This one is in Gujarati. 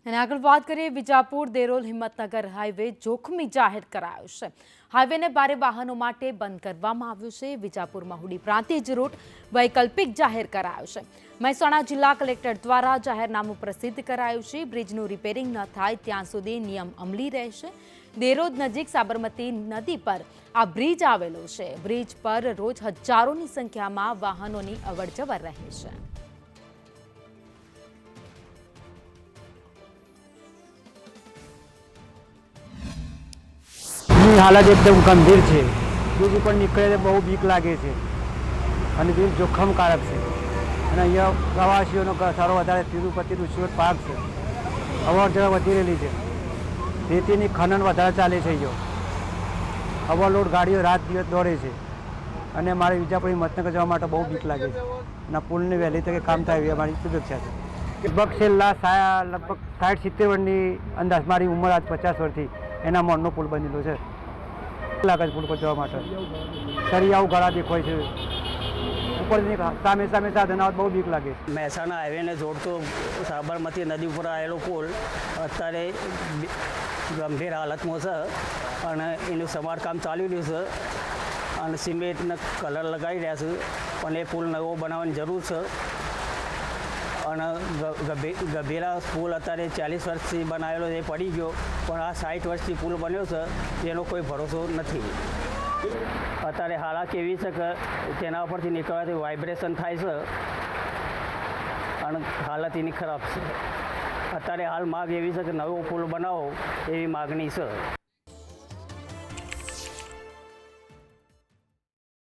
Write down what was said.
અને આગળ વાત કરીએ વિજાપુર દેરોલ હિંમતનગર હાઈવે જોખમી જાહેર કરાયો છે। હાઈવેને ભારે વાહનો માટે બંધ કરવામાં આવ્યો છે। વિજાપુર મહુડી પ્રાંતિજ રૂટ વૈકલ્પિક જાહેર કરાયો છે। મહેસાણા જિલ્લા કલેક્ટર દ્વારા જાહેરનામું પ્રસિદ્ધ કરાયું છે। બ્રિજનું રિપેરિંગ ન થાય ત્યાં સુધી નિયમ અમલી રહેશે। દેરોદ નજીક સાબરમતી નદી પર આ બ્રિજ આવેલો છે। બ્રિજ પર રોજ હજારોની સંખ્યામાં વાહનોની અવરજવર રહે છે। हालत एकदम गंभीर है। ब्रिज पर निकले तो बहुत बीक लगे और ब्रिज जोखमकारक है। अँ प्रवासीओं घसारो वधारे तिरुपति सूरत पार्क है। अवर जवर वधी रहेली है। रेती खनन वधारे चाले है। ओवरलोड गाड़ियों रात दिवस दौड़े है। अने मारे विजापुर हिम्मतनगर जवा माटे बहुत बीक लगे है। पुल ने वहेली तके काम थाय एवी अमारी शुभेच्छा है। लगभग छेल्ला 60-70 वर्षनी अंदाज मारी उमर आज 50 वर्ष थी एना मननो पुल बनेलो है। लागे पुल पर जवा माटे सरियाओ घड़ा देखाय छे। ऊपर सामे सामे साधन आवत बहुत बीक लागे। મહેસાણા હાઈવેને જોડતો સાબરમતી નદી ઉપર આવેલો પુલ અત્યારે ગંભીર હાલતમાં છે અને એનું સમારકામ ચાલી રહ્યું છે અને સિમેન્ટને કલર લગાવી રહ્યા છે પણ એ પુલ નવો બનાવવાની જરૂર છે અને ગંભીરા પુલ અત્યારે 40 વર્ષથી બનાવેલો એ પડી ગયો પણ આ 60 વર્ષથી પુલ બન્યો છે જેનો કોઈ ભરોસો નથી। અત્યારે હાલત એવી છે કે તેના ઉપરથી નીકળવાથી વાઇબ્રેશન થાય છે અને હાલત એની ખરાબ છે। અત્યારે હાલ માગ એવી છે કે નવો પુલ બનાવો એવી માગણી છે।